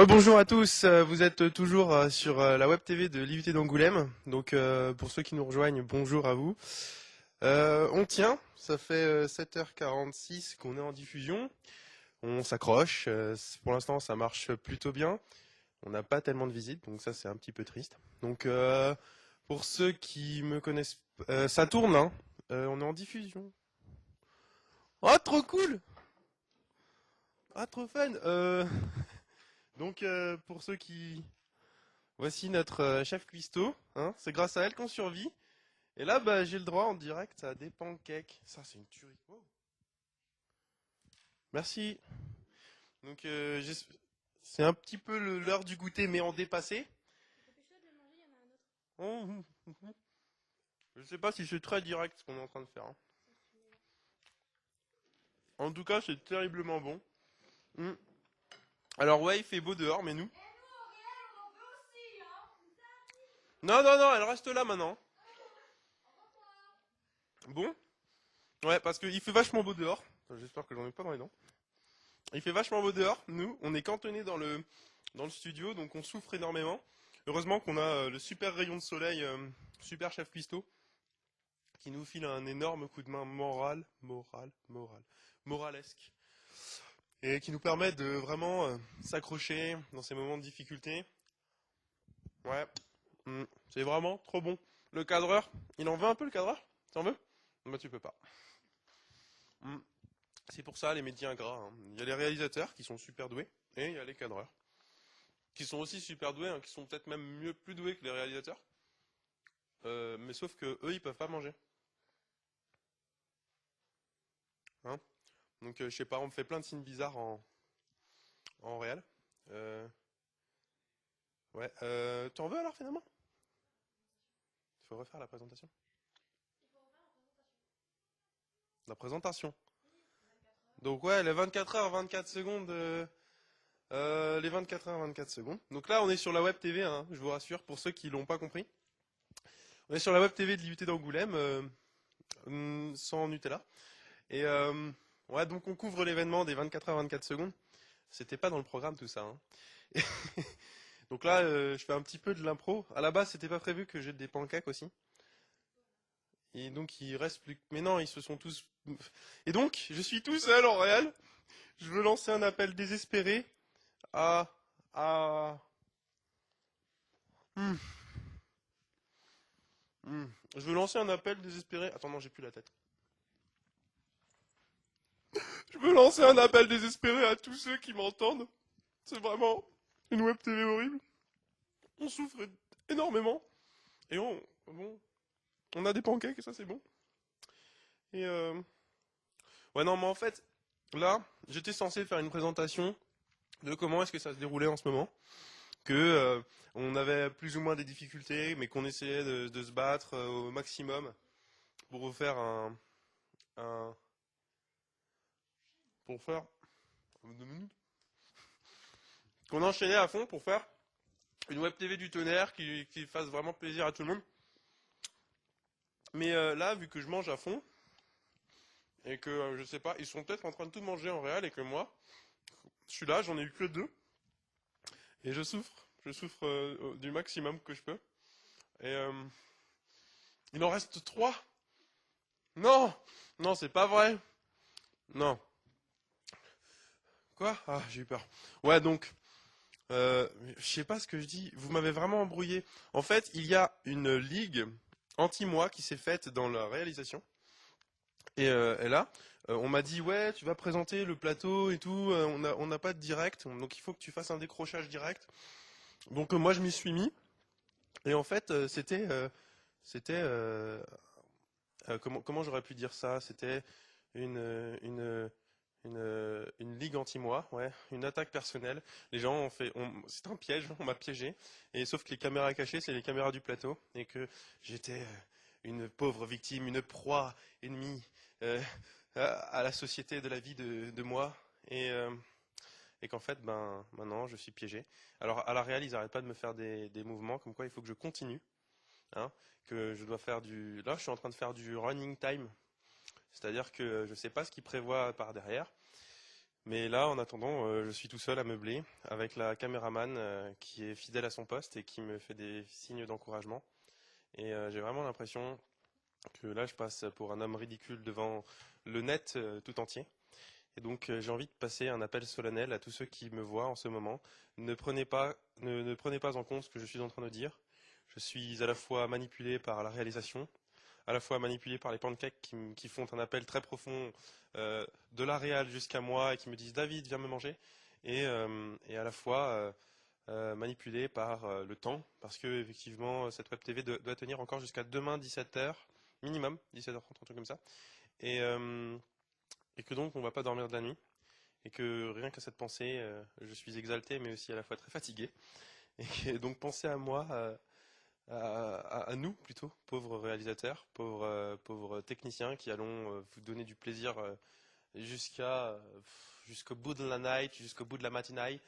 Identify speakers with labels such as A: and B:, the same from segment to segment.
A: Bonjour à tous, vous êtes toujours sur la web TV de l'IUT d'Angoulême. Donc pour ceux qui nous rejoignent, bonjour à vous. On tient, ça fait 7h46 qu'on est en diffusion. On s'accroche, pour l'instant ça marche plutôt bien. On n'a pas tellement de visites, donc ça c'est un petit peu triste. Donc pour ceux qui me connaissent, ça tourne, hein. On est en diffusion. Oh trop cool! Ah trop fun! Donc pour ceux qui... Voici notre chef cuistot, hein, c'est grâce à elle qu'on survit. Et là, bah, j'ai le droit en direct à des pancakes. Ça, c'est une tuerie. Wow. Merci. Donc, c'est un petit peu l'heure du goûter, mais en dépassé. Oh, je sais pas si c'est très direct ce qu'on est en train de faire, hein. En tout cas, c'est terriblement bon. Mm. Alors ouais, il fait beau dehors, mais nous. Non, non, non, elle reste là maintenant. Bon. Ouais, parce qu'il fait vachement beau dehors. J'espère que j'en ai pas dans les dents. Il fait vachement beau dehors. Nous, on est cantonnés dans le studio, donc on souffre énormément. Heureusement qu'on a le super rayon de soleil, super chef cuistot, qui nous file un énorme coup de main moralesque, et qui nous permet de vraiment s'accrocher dans ces moments de difficulté. Ouais, c'est vraiment trop bon. Le cadreur, il en veut un peu le cadreur? T'en veux? Bah tu peux pas. Mm. C'est pour ça les métiers ingrats, hein. Il y a les réalisateurs qui sont super doués, et il y a les cadreurs qui sont aussi super doués, hein, qui sont peut-être même plus doués que les réalisateurs. Mais sauf que eux, ils peuvent pas manger. Hein. Donc, je sais pas, on me fait plein de signes bizarres en réel. Euh, ouais. T'en veux alors finalement? Il faut refaire la présentation. La présentation. Donc ouais, les 24 heures 24 secondes. Les 24 heures 24 secondes. Donc là, on est sur la web TV, hein, je vous rassure, pour ceux qui l'ont pas compris. On est sur la web TV de l'IUT d'Angoulême, sans Nutella. Et ouais, donc on couvre l'événement des 24 heures 24 secondes. C'était pas dans le programme tout ça, hein. Donc là, je fais un petit peu de l'impro. À la base, c'était pas prévu que j'ai des pancakes aussi. Et donc, il reste plus que... Mais non, ils se sont tous... Et donc, je suis tout seul en réel. Je veux lancer un appel désespéré à... à... Hmm, hmm. Je veux lancer un appel désespéré... Attends, non, j'ai plus la tête. Je veux lancer un appel désespéré à tous ceux qui m'entendent. C'est vraiment une web TV horrible. On souffre énormément. Et bon, on a des pancakes et ça, c'est bon. Et ouais, non, mais en fait, là, j'étais censé faire une présentation de comment est-ce que ça se déroulait en ce moment, que on avait plus ou moins des difficultés, mais qu'on essayait de se battre au maximum pour refaire un pour faire 2 minutes, qu'on enchaînait à fond pour faire une web TV du tonnerre qui fasse vraiment plaisir à tout le monde. Mais là, vu que je mange à fond et que je sais pas, ils sont peut-être en train de tout manger en réel et que moi, je suis là, j'en ai eu que 2 et je souffre du maximum que je peux. Et il en reste 3. Non, non, c'est pas vrai. Non. Quoi? Ah, j'ai eu peur. Ouais, donc, je sais pas ce que je dis. Vous m'avez vraiment embrouillé. En fait, il y a une ligue anti-moi qui s'est faite dans la réalisation. Et là, on m'a dit, ouais, tu vas présenter le plateau et tout. On n'a pas de direct, donc il faut que tu fasses un décrochage direct. Donc moi, je m'y suis mis. Et en fait, c'était, comment j'aurais pu dire ça? C'était une, euh, une, euh, une ligue anti-moi, ouais, une attaque personnelle. Les gens ont fait, c'est un piège, on m'a piégé. Et sauf que les caméras cachées, c'est les caméras du plateau, et que j'étais une pauvre victime, une proie ennemie à la société de la vie de moi, et qu'en fait, ben, maintenant, je suis piégé. Alors à la réal, ils n'arrêtent pas de me faire des mouvements, comme quoi il faut que je continue, hein, que je dois faire du. Là, je suis en train de faire du running time. C'est-à-dire que je ne sais pas ce qu'il prévoit par derrière, Mais là, en attendant, je suis tout seul à meubler avec la caméraman qui est fidèle à son poste et qui me fait des signes d'encouragement. Et j'ai vraiment l'impression que là, je passe pour un homme ridicule devant le net tout entier. Et donc, j'ai envie de passer un appel solennel à tous ceux qui me voient en ce moment. Ne prenez pas en compte ce que je suis en train de dire. Je suis à la fois manipulé par la réalisation, à la fois manipulé par les pancakes qui font un appel très profond de la réal jusqu'à moi et qui me disent David, viens me manger, et à la fois manipulé par le temps, parce que effectivement cette web TV doit tenir encore jusqu'à demain 17h, minimum, 17h30, un truc comme ça, et, euh, et que donc on va pas dormir de la nuit, et que rien qu'à cette pensée, je suis exalté, mais aussi à la fois très fatigué, et donc pensez à moi. À nous plutôt, pauvres réalisateurs, pauvres techniciens qui allons vous donner du plaisir jusqu'au bout de la night, jusqu'au bout de la matinée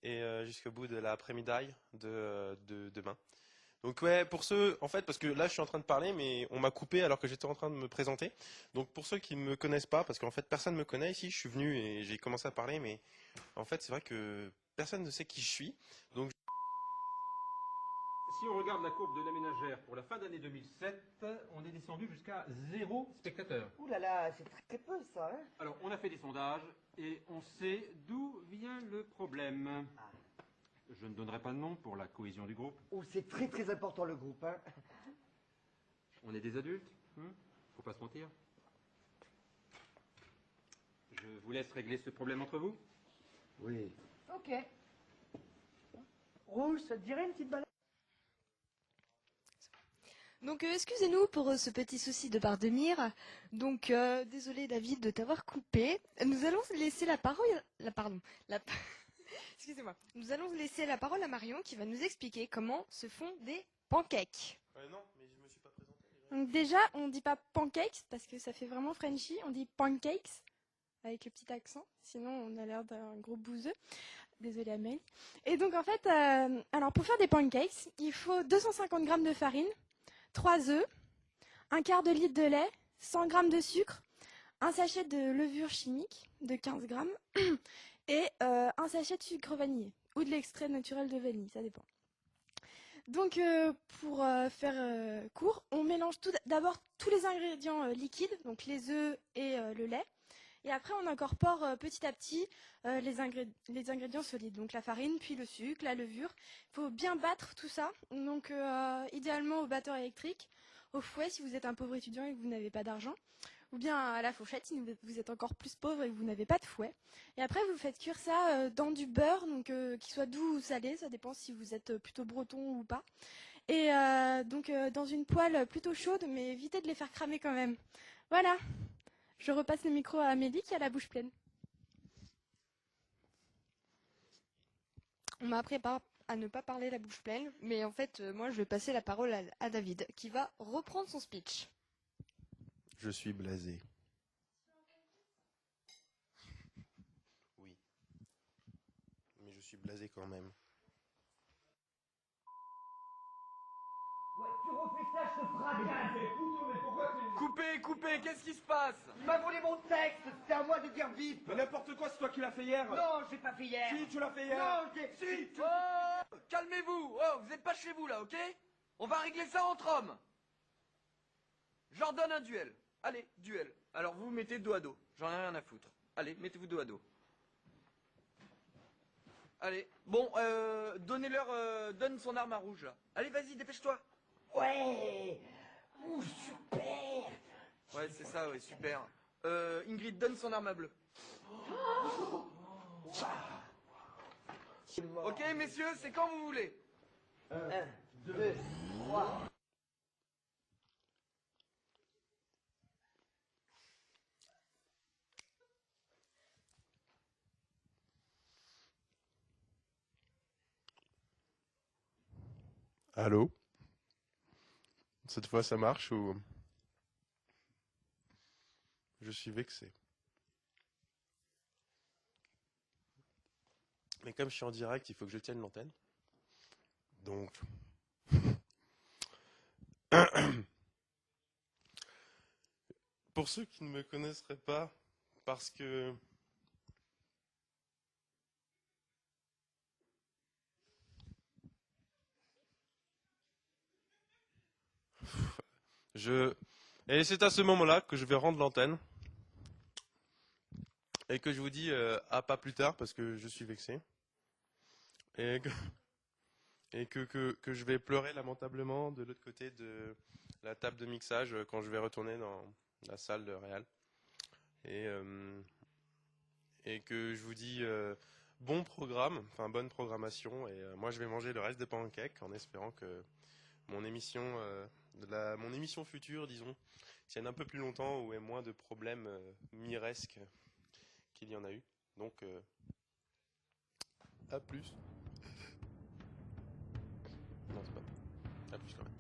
A: et jusqu'au bout de l'après-midi de demain. Donc ouais, pour ceux, en fait, parce que là je suis en train de parler, mais on m'a coupé alors que j'étais en train de me présenter. Donc pour ceux qui ne me connaissent pas, parce qu'en fait personne ne me connaît ici, je suis venu et j'ai commencé à parler, mais en fait c'est vrai que personne ne sait qui je suis. Donc
B: Si on regarde la courbe de l'aménagère pour la fin d'année 2007, on est descendu jusqu'à 0 spectateur.
C: Ouh là là, c'est très peu ça, hein.
B: Alors, on a fait des sondages et on sait d'où vient le problème. Je ne donnerai pas de nom pour la cohésion du groupe.
C: Oh, c'est très très important le groupe, hein.
B: On est des adultes, faut pas se mentir. Je vous laisse régler ce problème entre vous.
C: Oui.
D: Ok. Rouge, ça te dirait une petite balade?
E: Donc excusez-nous pour ce petit souci de barre de mire. Donc désolé David de t'avoir coupé. Nous allons laisser la parole excusez-moi. Nous allons laisser la parole à Marion qui va nous expliquer comment se font des pancakes.
A: non, mais je me suis pas présenté.
F: Donc déjà, on dit pas pancakes parce que ça fait vraiment Frenchy, on dit pancakes avec le petit accent, sinon on a l'air d'un gros bouseux. Désolée Amélie. Et donc en fait, alors pour faire des pancakes, il faut 250 grammes de farine, 3 œufs, un quart de litre de lait, 100 grammes de sucre, un sachet de levure chimique de 15 grammes et un sachet de sucre vanillé ou de l'extrait naturel de vanille, ça dépend. Donc pour faire court, on mélange d'abord tous les ingrédients liquides, donc les œufs et le lait. Et après, on incorpore petit à petit les ingrédients solides, donc la farine, puis le sucre, la levure. Il faut bien battre tout ça, donc idéalement au batteur électrique, au fouet si vous êtes un pauvre étudiant et que vous n'avez pas d'argent, ou bien à la fourchette si vous êtes encore plus pauvre et que vous n'avez pas de fouet. Et après, vous faites cuire ça dans du beurre, donc qui soit doux ou salé, ça dépend si vous êtes plutôt breton ou pas. Et donc dans une poêle plutôt chaude, mais évitez de les faire cramer quand même. Voilà. Je repasse le micro à Amélie qui a la bouche pleine.
E: On m'a appris à ne pas parler la bouche pleine, mais en fait moi je vais passer la parole à David qui va reprendre son speech.
A: Je suis blasé. Oui. Mais je suis blasé quand même.
C: Ouais, tu refais ça, je te fracasse.
G: Coupez, qu'est-ce qui se passe?
C: Il m'a volé mon texte, c'était à moi de dire vite.
G: Mais n'importe quoi, c'est toi qui l'as fait hier.
C: Non, j'ai pas fait hier.
G: Si, tu l'as fait hier.
C: Non, j'ai...
G: Si,
H: Oh, calmez-vous. Oh, vous n'êtes pas chez vous là, ok? On va régler ça entre hommes. J'ordonne un duel. Allez, duel. Alors vous vous mettez dos à dos. J'en ai rien à foutre. Allez, mettez-vous dos à dos. Allez, bon, donne son arme à rouge là. Allez, vas-y, dépêche-toi.
C: Ouais. Ouh, super.
H: Ouais, c'est ça, ouais, super. Ingrid, donne son arme à bleu.
C: C'est mort.
H: Ok, messieurs, c'est quand vous voulez.
C: 1, 2, 3.
A: Allô? Cette fois ça marche ou... Je suis vexé. Mais comme je suis en direct, il faut que je tienne l'antenne. Donc... Pour ceux qui ne me connaisseraient pas, parce que Et c'est à ce moment-là que je vais rendre l'antenne. Et que je vous dis à pas plus tard parce que je suis vexé. Et que, que je vais pleurer lamentablement de l'autre côté de la table de mixage quand je vais retourner dans la salle de réal. Et, et que je vous dis bon programme, enfin bonne programmation. Et moi je vais manger le reste des pancakes en espérant que mon émission, mon émission future, disons, tienne un peu plus longtemps ou ait moins de problèmes miresques qu'il y en a eu. Donc, à plus. Non, c'est pas. À plus quand même.